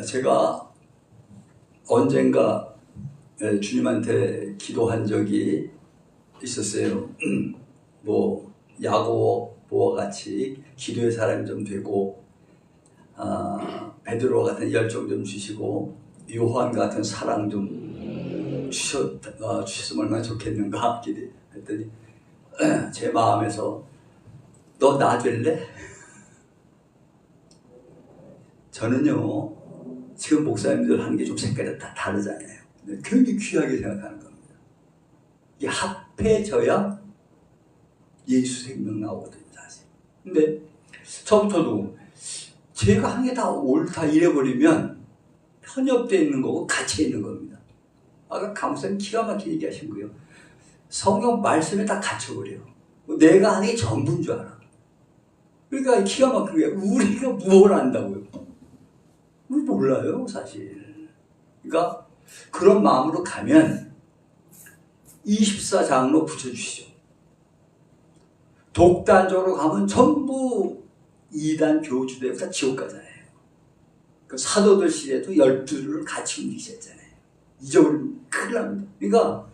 제가 언젠가 주님한테 기도한 적이 있었어요. 뭐 야고보와 같이 기도의 사람이 좀 되고 베드로 같은 열정 좀 주시고 요한 같은 사랑 좀 주셨으면 얼마나 좋겠는가 기도했더니 제 마음에서 너 나 될래? 저는요 지금 목사님들 하는 게 좀 색깔이 다 다르잖아요. 굉장히 귀하게 생각하는 겁니다. 이게 합해져야 예수 생명 나오거든요, 사실. 근데 저부터도 제가 한 게 다 옳다 이래버리면 편협되어 있는 거고 갇혀 있는 겁니다. 아까 강목사님 기가 막히게 얘기하신 거예요. 성경 말씀에 다 갇혀버려요. 내가 하는 게 전부인 줄 알아. 그러니까 기가 막히게 우리가 무엇을 안다고요? 우리 몰라요, 사실. 그러니까 그런 마음으로 가면 24장로 붙여주시죠. 독단적으로 가면 전부 2단 교주대고 다 지옥 가잖아요. 그 사도들 시대도 12를 같이 움직이셨잖아요. 잊어버리면 큰일 납니다. 그러니까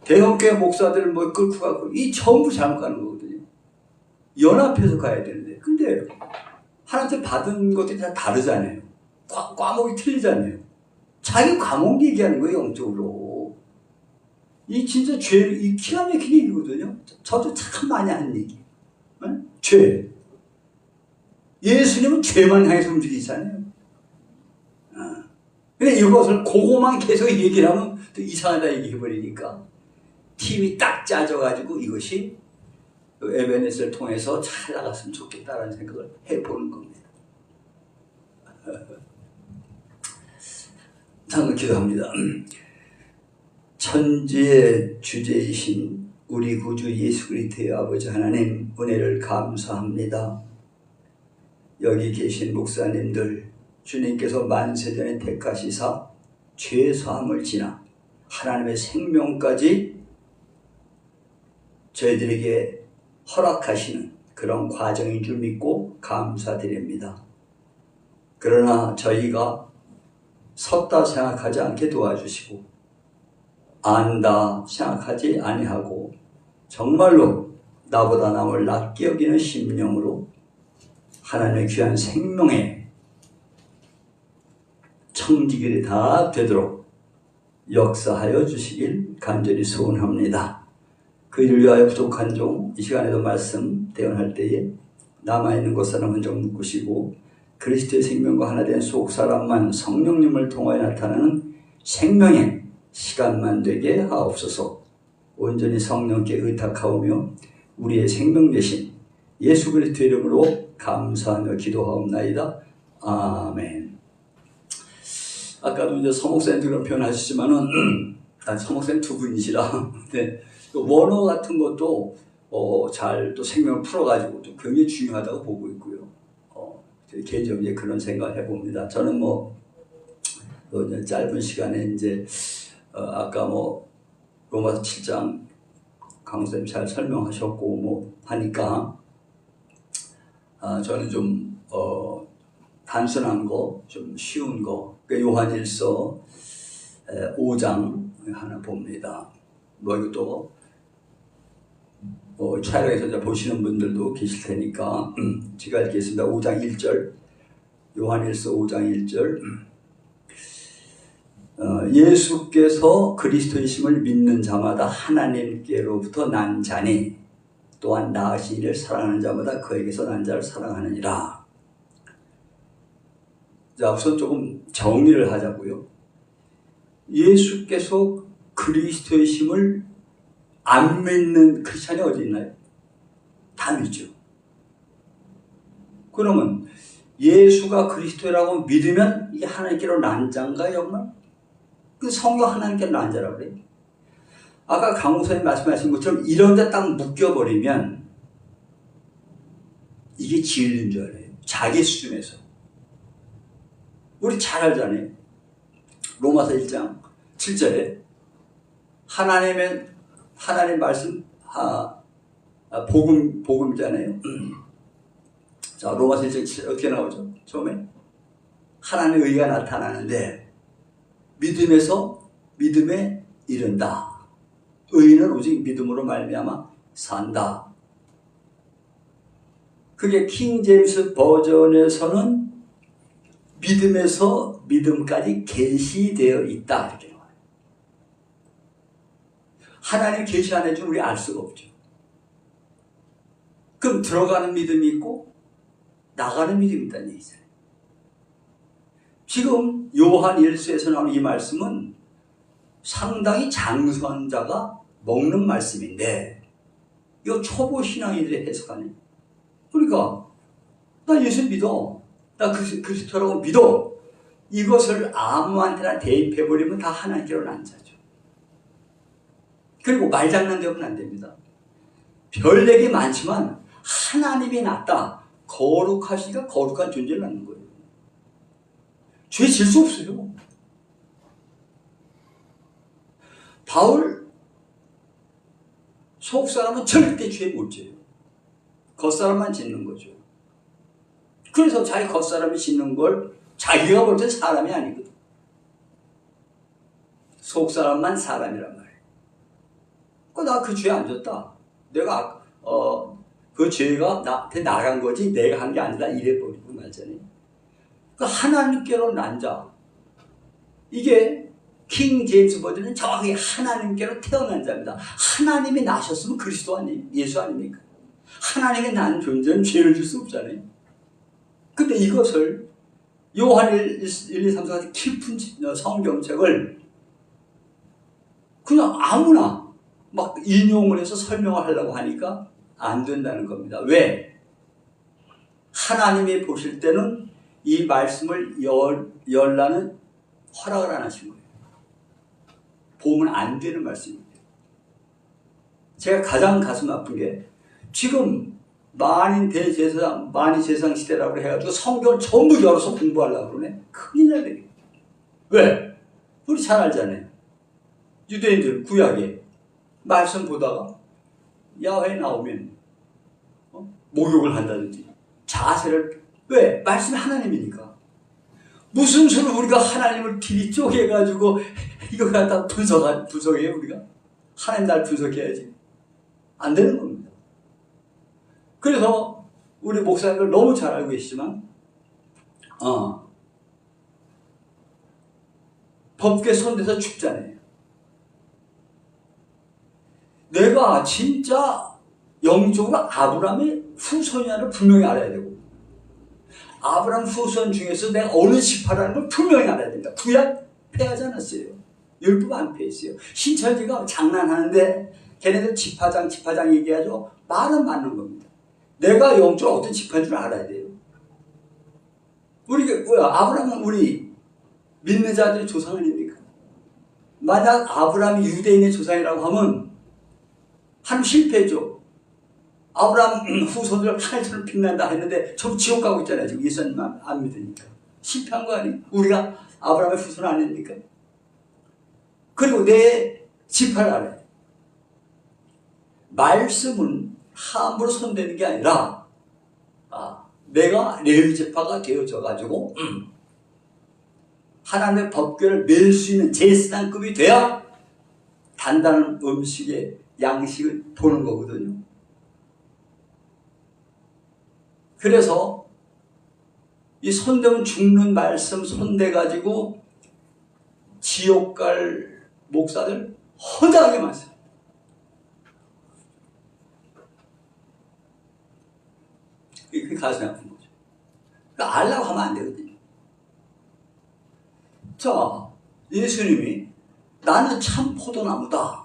대형교회 목사들 뭐 끌고 가고 이 전부 잘못 가는 거거든요. 연합해서 가야 되는데. 근데 하나님께 받은 것들이 다 다르잖아요. 과목이 틀리잖아요. 자기 과목 얘기하는 거예요, 영적으로. 이 진짜 이 기가 막힌 얘기거든요. 저도 참 많이 하는 얘기. 네? 죄. 예수님은 죄만 향해서 움직이잖아요. 근데 이것을 그거만 계속 얘기를 하면 또 이상하다 얘기해버리니까 팀이 딱 짜져가지고 이것이 에베네스를 통해서 잘 나갔으면 좋겠다라는 생각을 해보는 겁니다. 잠깐 기도합니다. 천지의 주제이신 우리 구주 예수 그리스도의 아버지 하나님 은혜를 감사합니다. 여기 계신 목사님들 주님께서 만세전에 택하시사 죄사함을 지나 하나님의 생명까지 저희들에게 허락하시는 그런 과정인 줄 믿고 감사드립니다. 그러나 저희가 섰다 생각하지 않게 도와주시고 안다 생각하지 아니하고 정말로 나보다 남을 낮게 여기는 심령으로 하나님의 귀한 생명의 청지기들이 다 되도록 역사하여 주시길 간절히 소원합니다. 그 일을 위하여 부족한 종 이 시간에도 말씀 대언할 때에 남아있는 것 사람 흔적 묶으시고 그리스도의 생명과 하나 된 속사람만 성령님을 통하여 나타나는 생명의 시간만 되게 하옵소서. 온전히 성령께 의탁하오며 우리의 생명 되신 예수 그리스도의 이름으로 감사하며 기도하옵나이다. 아멘. 아까도 이제 서목사님 그런 표현 하시지만은 서목사님 두 분이시라 네. 원어 같은 것도 잘 또 생명을 풀어가지고 또 굉장히 중요하다고 보고 있고요. 개인적으로 이제 그런 생각을 해봅니다. 저는 짧은 시간에 이제 아까 로마서 7장 강사님 잘 설명하셨고 하니까 저는 좀 단순한 거, 좀 쉬운 거, 요한일서 5장 하나 봅니다. 이것도 촬영해서 이제 보시는 분들도 계실 테니까 제가 읽겠습니다. 5장 1절, 요한일서 5장 1절. 예수께서 그리스도이심을 믿는 자마다 하나님께로부터 난 자니 또한 낳으신 이를 사랑하는 자마다 그에게서 난 자를 사랑하느니라. 자, 우선 조금 정리를 하자고요. 예수께서 그리스도이심을 안 믿는 크리스찬이 어디 있나요? 다 믿죠. 그러면 예수가 그리스도라고 믿으면 이게 하나님께로 난 자인가요, 정말? 그 성경 하나님께로 난 자라고 그래요. 아까 강 목사님 말씀하신 것처럼 이런 데 딱 묶여버리면 이게 진리인 줄 알아요. 자기 수준에서. 우리 잘 알잖아요. 로마서 1장 7절에 하나님 말씀 복음이잖아요. 자, 로마서 1장 7절 어떻게 나오죠? 처음에 하나님의 의가 나타나는데 믿음에서 믿음에 이른다. 의인은 오직 믿음으로 말미암아 산다. 그게 킹 제임스 버전에서는 믿음에서 믿음까지 계시되어 있다 이렇게 나와요. 하나님 계시 안 해주면 우리 알 수가 없죠. 그럼 들어가는 믿음이 있고 나가는 믿음이 있다는 얘기잖아요. 지금 요한 1서에서 나오는 이 말씀은 상당히 장수한 자가 먹는 말씀인데 이거 초보 신앙인들이 해석하네. 그러니까 나 예수 믿어. 나 그리스도라고 믿어. 이것을 아무한테나 대입해버리면 다 하나님께로 난자죠. 그리고 말장난되면 안 됩니다. 별 얘기 많지만 하나님이 낫다. 거룩하시니까 거룩한 존재를 낳는 거예요. 죄 질 수 없어요. 바울 속사람은 절대 죄 못 져요. 겉사람만 짓는 거죠. 그래서 자기 겉사람이 짓는 걸 자기가 볼 때 사람이 아니거든. 속사람만 사람이란 말이에요. 나 그 죄 안 졌다. 내가 그 죄가 나한테 나간 거지 내가 한 게 아니라 이래버리고 말잖아요. 그 하나님께로 난 자. 이게 킹 제임스 버전은 정확히 하나님께로 태어난 자입니다. 하나님이 나셨으면 그리스도 아니 예수 아닙니까? 하나님이 난 존재는 죄를 질 수 없잖아요. 근데 이것을 요한 1, 2, 3, 4 같은 깊은 성경책을 그냥 아무나 막 인용을 해서 설명을 하려고 하니까 안 된다는 겁니다. 왜? 하나님이 보실 때는 이 말씀을 열라는 허락을 안 하신 거예요. 보면 안 되는 말씀입니다. 제가 가장 가슴 아픈 게 지금 만인 대제사장, 만인제사장 시대라고 해가지고 성경을 전부 열어서 공부하려고 그러네. 큰일 나네. 왜? 우리 잘 알잖아요. 유대인들 구약에 말씀 보다가 야훼 나오면 목욕을 한다든지 자세를 왜? 말씀이 하나님이니까. 무슨 수로 우리가 하나님을 길이 쪼개가지고 이거 갖다 분석해요 우리가? 하나님 날 분석해야지. 안 되는 겁니다. 그래서 우리 목사님들 너무 잘 알고 계시지만 법궤 손대서 춥잖아요. 내가 진짜 영적으로 아브라함의 후손이라는 걸 분명히 알아야 되고 아브라함 후손 중에서 내가 어느 지파라는 걸 분명히 알아야 됩니다. 구약 패하지 않았어요. 율법 안 패했어요. 신천지가 장난하는데 걔네들 지파장 얘기하죠. 말은 맞는 겁니다. 내가 영적으로 어떤 지파인 줄 알아야 돼요. 아브라함은 우리 믿는 자들의 조상 아닙니까? 만약 아브라함이 유대인의 조상이라고 하면 하나님 실패했죠. 아브라함 후손들 하늘처럼 빛난다 했는데 저 지옥 가고 있잖아요. 지금 예수님 안 믿으니까. 실패한 거 아니에요? 우리가 아브라함의 후손 아닙니까? 그리고 내 지파를 알아요. 말씀은 함부로 손대는 게 아니라 내가 레위 지파가 되어져 가지고 하나님의 법궤를 맬 수 있는 제사장급이 돼야 단단한 음식의 양식을 보는 거거든요. 그래서 이 손대면 죽는 말씀 손대가지고 지옥 갈 목사들 허다하게 많습니다. 그게 가슴이 아픈 거죠. 그러니까 알라고 하면 안 되거든요. 자, 예수님이 나는 참 포도나무다.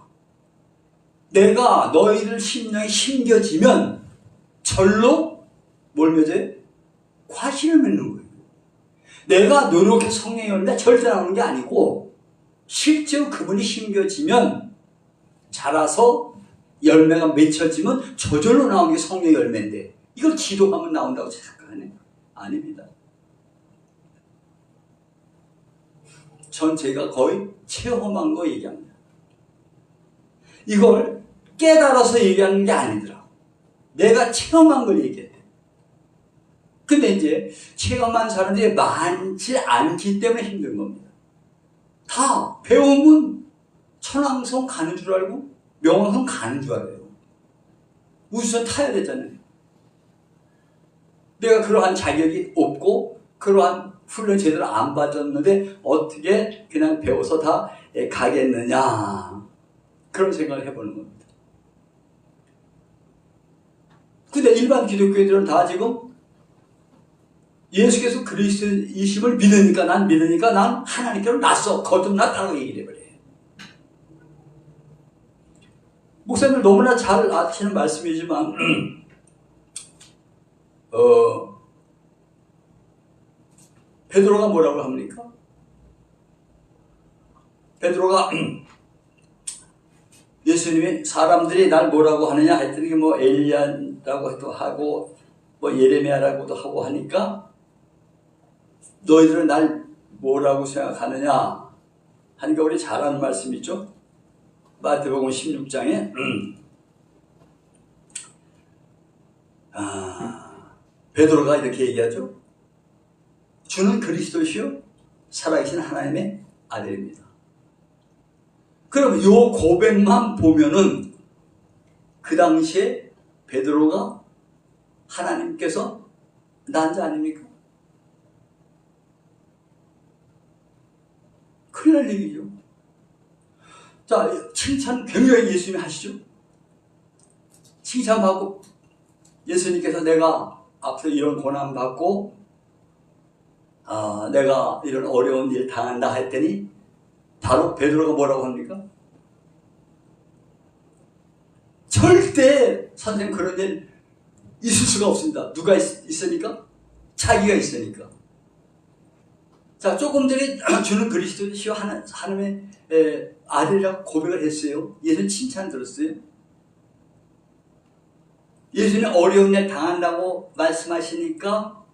내가 너희를 심령에 심겨지면 절로 뭘 맺어요? 과실을 맺는 거예요. 내가 노력해서 성령이 열매 절대 나오는 게 아니고 실제로 그분이 심겨지면 자라서 열매가 맺혀지면 저절로 나오는 게 성령의 열매인데 이걸 기도하면 나온다고 생각하네? 아닙니다. 전 제가 거의 체험한 거 얘기합니다. 이걸 깨달아서 얘기하는 게 아니더라. 내가 체험한 걸 얘기해야 돼. 근데 이제 체험한 사람들이 많지 않기 때문에 힘든 겁니다. 다 배우면 천왕성 가는 줄 알고 명왕성 가는 줄 알아요. 우주선 타야 되잖아요. 내가 그러한 자격이 없고 그러한 훈련 제대로 안 받았는데 어떻게 그냥 배워서 다 가겠느냐, 그런 생각을 해보는 겁니다. 근데 일반 기독교인들은 다 지금 예수께서 그리스도이심을 믿으니까 난 하나님께로 났어, 거듭났다고 얘기를 해버려요. 목사님들 너무나 잘 아시는 말씀이지만 베드로가 뭐라고 합니까? 베드로가 예수님이 사람들이 날 뭐라고 하느냐 했더니 뭐 엘리야라고도 하고 뭐 예레미야라고도 하고 하니까 너희들은 날 뭐라고 생각하느냐 하니까 우리 잘 아는 말씀 있죠? 마태복음 16장에 베드로가 이렇게 얘기하죠. 주는 그리스도시요 살아계신 하나님의 아들입니다. 그럼 이 고백만 보면은 그 당시에 베드로가 하나님께서 난 자 아닙니까? 큰일 날 얘기죠. 자, 칭찬 굉장히 예수님이 하시죠. 칭찬받고 예수님께서 내가 앞서 이런 고난 받고 내가 이런 어려운 일 당한다 했더니 바로 베드로가 뭐라고 합니까? 절대 선생님 그런 일 있을 수가 없습니다. 누가 있으니까? 자기가 있으니까. 자, 조금 전에 주는 그리스도시요 하나님의 아들이라고 고백을 했어요. 예수님 칭찬 들었어요. 예수님 어려운 일 당한다고 말씀하시니까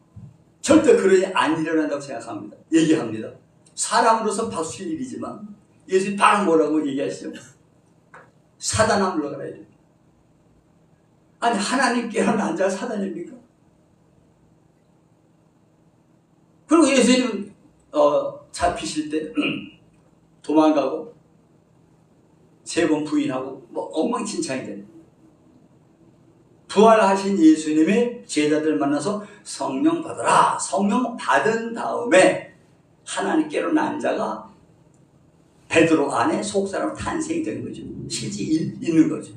절대 그런 일 안 일어난다고 생각합니다. 얘기합니다. 사람으로서 박수칠 일이지만 예수님 바로 뭐라고 얘기하시죠? 사단아 물러가라 이래요. 아니 하나님께로는 앉아 사단입니까? 그리고 예수님 잡히실 때 도망가고 3번 부인하고 뭐 엉망진창이 되는, 부활하신 예수님의 제자들 만나서 성령 받아라. 성령 받은 다음에 하나님께로 난 자가 베드로 안에 속사람 탄생이 된 거죠. 실제 있는 거죠.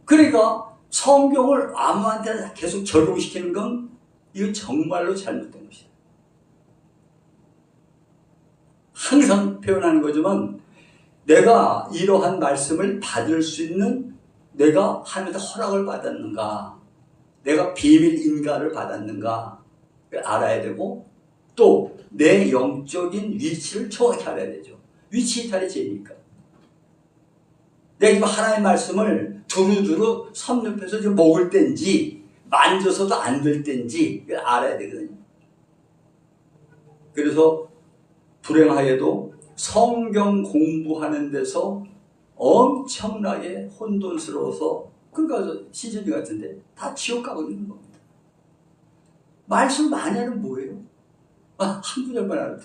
그러니까 성경을 아무한테나 계속 적용시키는 건 이거 정말로 잘못된 것이다. 항상 표현하는 거지만 내가 이러한 말씀을 받을 수 있는 내가 하나님의 허락을 받았는가, 내가 비밀 인가를 받았는가 알아야 되고, 또 내 영적인 위치를 정확히 알아야 되죠. 위치 이탈이 죄니까. 내가 지금 하나님의 말씀을 두루두루 섭렵해서 지금 먹을 때인지 만져서도 안 될 때인지 알아야 되거든요. 그래서 불행하게도 성경 공부하는 데서 엄청나게 혼돈스러워서, 그러니까 시즌이 같은데 다 지옥 가고 있는 겁니다. 말씀 많이 하면 뭐예요? 한 구절만 알아도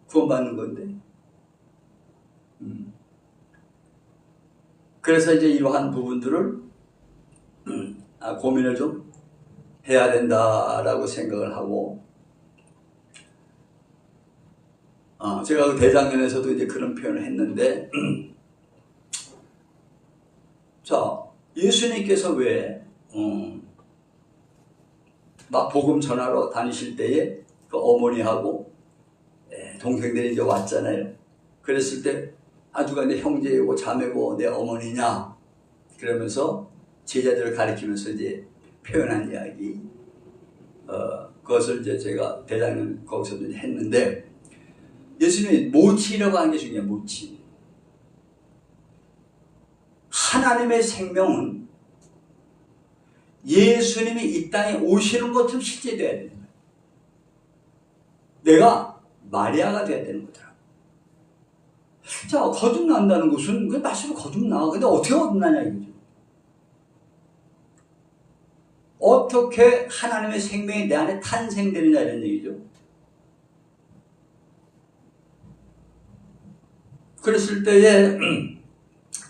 구원받는 건데. 그래서 이제 이러한 부분들을 고민을 좀 해야 된다라고 생각을 하고, 제가 그 대장년에서도 이제 그런 표현을 했는데, 자, 예수님께서 왜, 막 복음 전하러 다니실 때에 그 어머니하고 동생들이 이제 왔잖아요. 그랬을 때, 누가 내 형제고 자매고 내 어머니냐? 그러면서 제자들을 가리키면서 이제 표현한 이야기, 그것을 이제 제가 대장년 거기서 이제 했는데, 예수님이 모치라고 하는 게 중요해요. 모치. 하나님의 생명은 예수님이 이 땅에 오시는 것처럼 실제 돼야 되는 거예요. 내가 마리아가 돼야 되는 거더라. 자, 거듭난다는 것은 그 말씀이 거듭나. 근데 어떻게 거듭나냐 이거죠. 어떻게 하나님의 생명이 내 안에 탄생되느냐 이런 얘기죠. 그랬을 때에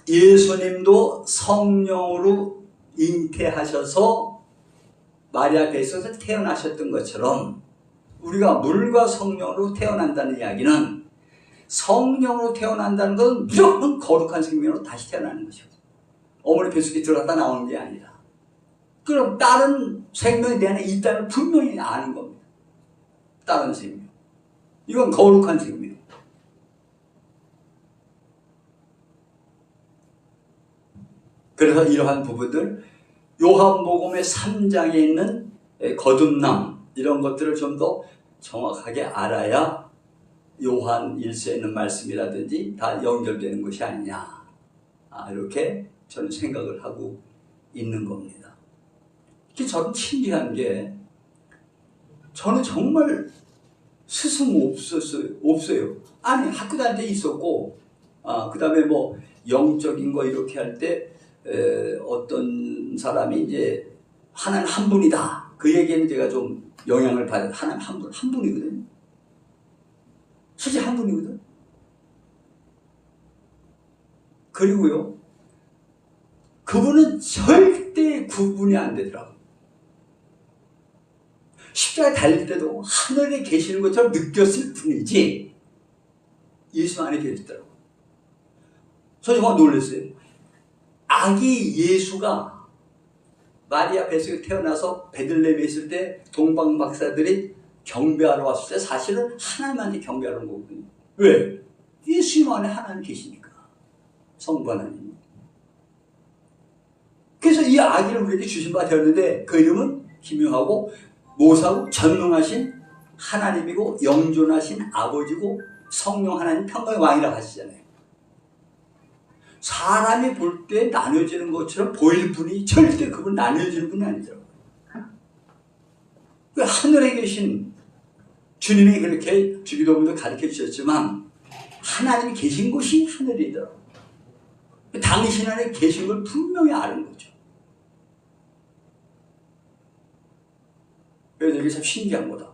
예수님도 성령으로 잉태하셔서 마리아 뱃속에서 태어나셨던 것처럼 우리가 물과 성령으로 태어난다는 이야기는 성령으로 태어난다는 건 무조건 거룩한 생명으로 다시 태어나는 것이죠. 어머니 뱃속에 들어갔다 나오는 게 아니라. 그럼 다른 생명이 내 안에 있다는 분명히 아는 겁니다. 다른 생명. 이건 거룩한 생명. 그래서 이러한 부분들 요한복음의 3장에 있는 거듭남 이런 것들을 좀 더 정확하게 알아야 요한 1서에 있는 말씀이라든지 다 연결되는 것이 아니냐 이렇게 저는 생각을 하고 있는 겁니다. 저는 신기한 게 저는 정말 스승 없어요. 아니 학교 다닐 때 있었고 그 다음에 뭐 영적인 거 이렇게 할 때 어떤 사람이 이제 하나님 한 분이다 그 얘기는 제가 좀 영향을 받아요. 하나님 한 분이거든요. 실제 한 분이거든. 그리고요 그분은 절대 구분이 안 되더라고요. 십자가에 달릴 때도 하늘에 계시는 것처럼 느꼈을 뿐이지 예수 안에 계시더라고요. 저 정말 놀랐어요. 아기 예수가 마리아 뱃속에 태어나서 베들레헴에 있을 때 동방 박사들이 경배하러 왔을 때 사실은 하나님한테 경배하러 온 거거든요. 왜? 예수님 안에 하나님 계시니까. 성부 하나님. 그래서 이 아기를 우리에게 주신 바 되었는데 그 이름은 기묘하고 모사고 전능하신 하나님이고 영존하신 아버지고 성령 하나님 평강의 왕이라고 하시잖아요. 사람이 볼 때 나눠지는 것처럼 보일 분이 절대 그분 나눠지는 분이 아니더라고요. 하늘에 계신 주님이 그렇게 주기도문도 가르쳐 주셨지만 하나님이 계신 곳이 하늘이더라고요. 당신 안에 계신 걸 분명히 아는 거죠. 그래서 이게 참 신기한 거다.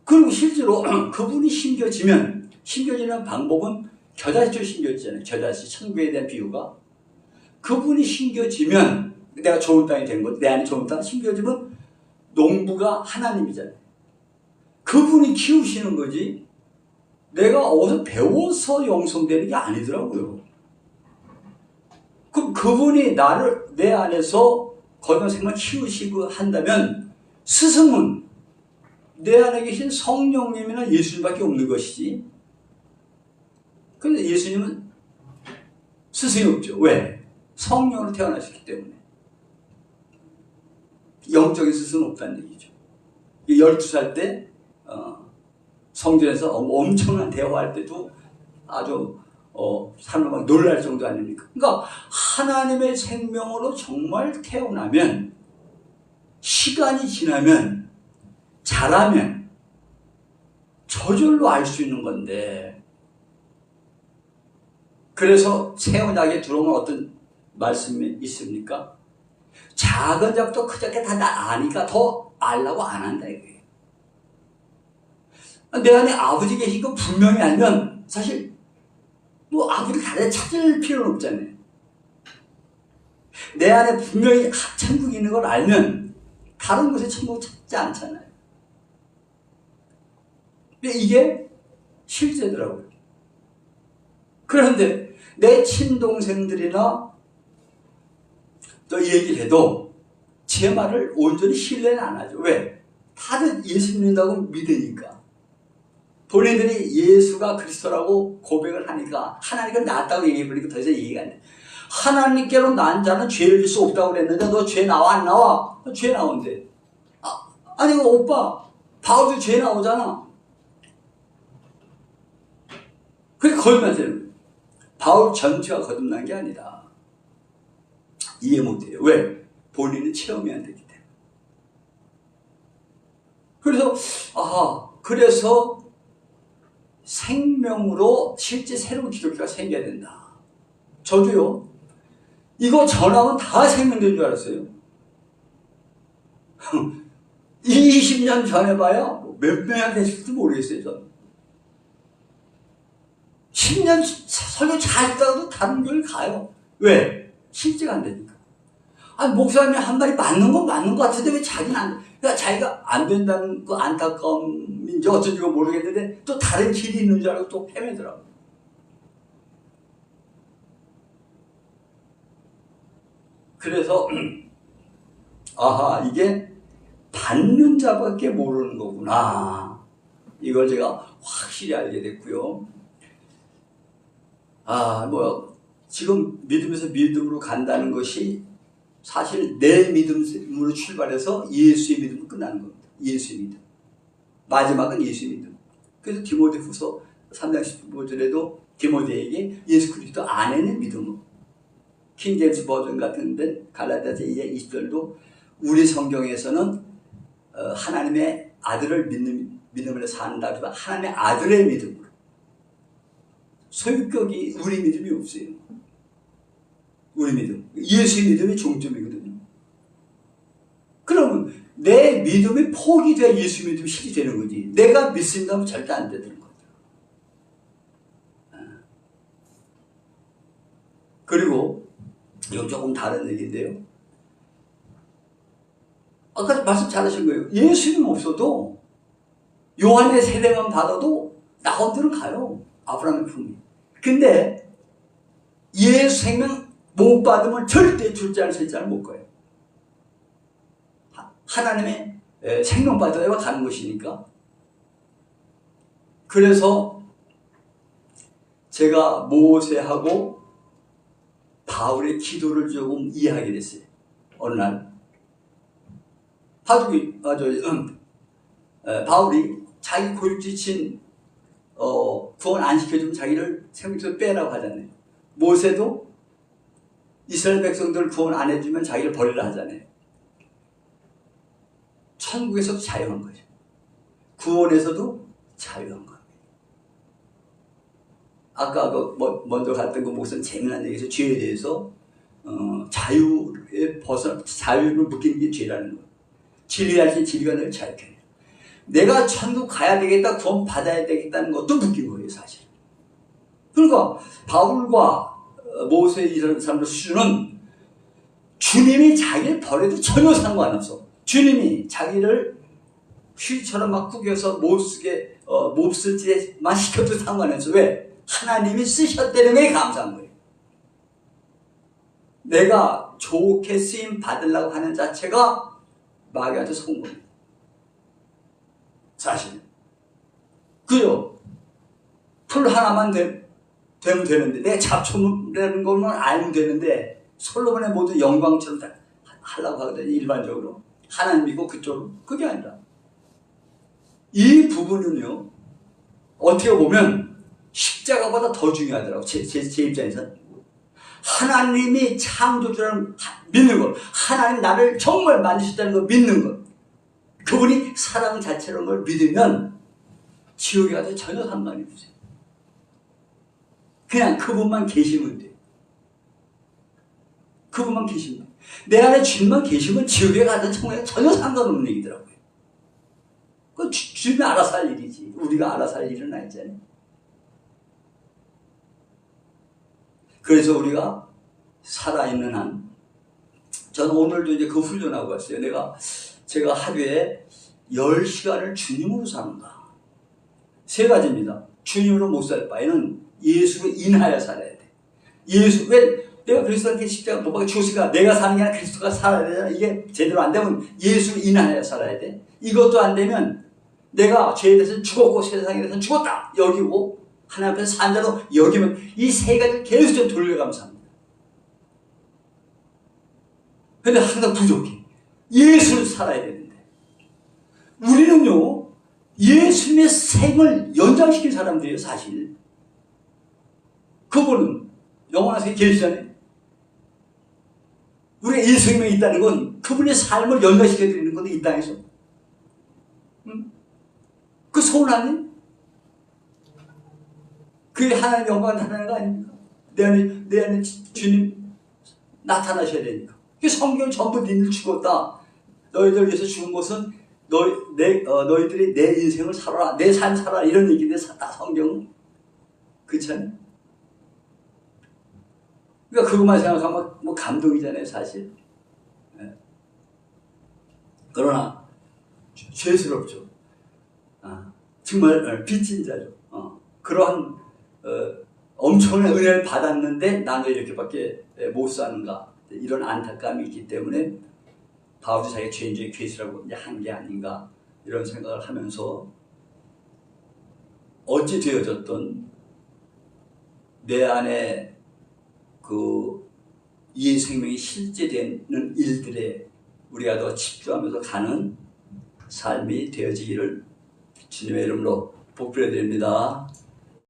그리고 실제로 그분이 심겨지는 방법은 겨자씨로 심겨지잖아요. 겨자씨, 천국에 대한 비유가. 그분이 심겨지면 내가 좋은 땅이 된 것, 내 안에 좋은 땅 심겨지면 농부가 하나님이잖아요. 그분이 키우시는 거지 내가 어디서 배워서 영성되는 게 아니더라고요. 그럼 그분이 나를 내 안에서 거듭난 생명을 키우시고 한다면 스승은 내 안에 계신 성령님이나 예수님밖에 없는 것이지. 그런데 예수님은 스승이 없죠. 왜? 성령으로 태어나셨기 때문에. 영적인 스승은 없다는 얘기죠. 12살 때 성전에서 엄청난 대화할 때도 아주 사람을 막 놀랄 정도 아닙니까? 그러니까 하나님의 생명으로 정말 태어나면 시간이 지나면 자라면 저절로 알 수 있는 건데 그래서 새 언약에 들어오면 어떤 말씀이 있습니까? 작은 작도 큰 작게 다 아니까 더 알라고 안 한다 이거예요. 내 안에 아버지 계신 거 분명히 알면 사실 뭐 아버지 다른 찾을 필요는 없잖아요. 내 안에 분명히 천국이 있는 걸 알면 다른 곳에 천국 찾지 않잖아요. 근데 이게 실제더라고요. 그런데 내 친동생들이나 또 얘기를 해도 제 말을 온전히 신뢰는 안 하죠. 왜? 다들 예수 믿는다고 믿으니까. 본인들이 예수가 그리스도라고 고백을 하니까 하나님께 낫다고 얘기해버리니까 더 이상 얘기가 안 돼. 하나님께로 난 자는 죄를 질 수 없다고 그랬는데 너 죄 나와 안 나와? 죄 나온대. 아니 오빠 바울도 죄 나오잖아. 그게 거짓말이에요. 바울 전체가 거듭난 게 아니라 이해 못해요. 왜? 본인은 체험이 안 되기 때문에. 그래서 생명으로 실제 새로운 기독교가 생겨야 된다. 저도요. 이거 전하면 다 생명된 줄 알았어요. 20년 전에 봐야 몇 명한테 했을지 모르겠어요. 저는 10년 설교 잘 따라도 다른 교회를 가요. 왜? 실제가 안 되니까. 아니, 목사님이 한 말이 맞는 건 맞는 것 같은데 왜 자기는 안 돼? 그러니까 자기가 안 된다는 그 안타까움인지 어쩐지 모르겠는데 또 다른 길이 있는 줄 알고 또 헤매더라고요. 그래서 아하, 이게 받는 자밖에 모르는 거구나. 이걸 제가 확실히 알게 됐고요. 지금 믿음에서 믿음으로 간다는 것이 사실 내 믿음으로 출발해서 예수의 믿음으로 끝나는 겁니다. 예수의 믿음. 마지막은 예수의 믿음. 그래서 디모데후서 3장 15절에도 디모데에게 예수 그리스도 안에는 믿음으로. 킹제임스 버전 같은데 갈라디아서 2장 20절도 우리 성경에서는 하나님의 아들을 믿음으로 산다. 하나님의 아들의 믿음으로. 소유격이 우리 믿음이 없어요. 우리 믿음. 예수의 믿음이 종점이거든요. 그러면 내 믿음이 포기돼야 예수 믿음이 실이 되는 거지. 내가 믿습니다 하면 절대 안 되는 거죠. 그리고 이건 조금 다른 얘기인데요. 아까 말씀 잘하신 거예요. 예수님 없어도 요한의 세례만 받아도 나온 데로 가요. 아브라함의 품이. 근데 예수 생명 못 받으면 절대 둘째 셋째를 못 가요. 하나님의 생명 받아야 가는 것이니까. 그래서 제가 모세하고 바울의 기도를 조금 이해하게 됐어요. 어느 날 바울이 자기 고육 지친 구원 안 시켜주면 자기를 생명에서 빼라고 하잖아요. 모세도 이스라엘 백성들을 구원 안 해주면 자기를 버리라 하잖아요. 천국에서도 자유한 거죠. 구원에서도 자유한 겁니다. 아까 먼저 갔던 그 목사님 재미난 얘기에서 죄에 대해서 자유를 묶이는 게 죄라는 거예요. 진리하신 진리가 늘 자유케 해요. 내가 천국 가야 되겠다, 구원 받아야 되겠다는 것도 묶인 거예요, 사실. 그러니까 바울과 모세 이런 사람들 수준은 주님이 자기를 버려도 전혀 상관없어. 주님이 자기를 휘처럼 막 구겨서 못 쓸 때만 시켜도 상관없어. 왜? 하나님이 쓰셨다는 게 감사한 거예요. 내가 좋게 쓰임 받으려고 하는 자체가 마귀한테 속은 거예요. 사실. 그죠? 풀 하나만 되면 되는데, 내 잡초라는 것만 알면 되는데, 솔로몬의 모든 영광처럼 다 하려고 하거든요, 일반적으로. 하나님 믿고 그쪽으로. 그게 아니라. 이 부분은요, 어떻게 보면 십자가보다 더 중요하더라고요. 제 입장에서는. 하나님이 창조주라는 믿는 것, 하나님 나를 정말 만드셨다는 걸 믿는 것, 그분이 사랑 자체라는 걸 믿으면 지옥에 가도 전혀 상관이 없어요. 그냥 그분만 계시면 돼요. 그분만 계시면 돼요. 내 안에 주님만 계시면 지옥에 가든 천국에 전혀 상관없는 얘기더라고요. 그건 주님이 알아서 할 일이지. 우리가 알아서 할 일은 아니잖아요. 그래서 우리가 살아있는 한, 저는 오늘도 이제 그 훈련하고 왔어요. 제가 하루에 10시간을 주님으로 사는가. 3가지입니다. 주님으로 못 살 바에는 예수로 인하여 살아야 돼. 왜 내가 그리스도한테 십자가 못 박아 죽었으니까 내가 사는 게 아니라 그리스도가 살아야 되잖아. 이게 제대로 안 되면 예수로 인하여 살아야 돼. 이것도 안 되면 내가 죄에 대해서는 죽었고 세상에 대해서는 죽었다 여기고 하나님 앞에서 산 자로 여기면 이 3가지를 계속 좀 돌려가면서 합니다. 근데 항상 부족해. 예수를 살아야 되는데 우리는요 예수님의 생을 연장시킨 사람들이에요. 사실 그분은 영원한 세계에 계시잖아요. 우리가 예수님이 있다는 건 그분의 삶을 연장시켜드리는 건데 이 땅에서 그 소원 아니에요? 그게 하나님의 영광을 나타내는 거 아닙니까? 내 안에 주님 나타나셔야 되니까. 그 성경 전부 니들 죽었다. 너희들 위해서 죽은 것은 너희들이 내 인생을 살아라, 내 삶 살아라, 이런 얘기인데 성경은 그렇지 않아요? 그러니까 그것만 생각하면 뭐 감동이잖아요, 사실. 네. 그러나 죄스럽죠. 정말 빚진 자죠. 그러한 엄청난 은혜를 받았는데 나는 이렇게밖에 못 사는가, 이런 안타까움이 있기 때문에 바울도 자기가 죄인중에 괴수라고 한 게 아닌가, 이런 생각을 하면서 어찌 되어졌던 내 안에 이 생명이 실제되는 일들에 우리가 더 집중하면서 가는 삶이 되어지기를 주님의 이름으로 복부해 드립니다.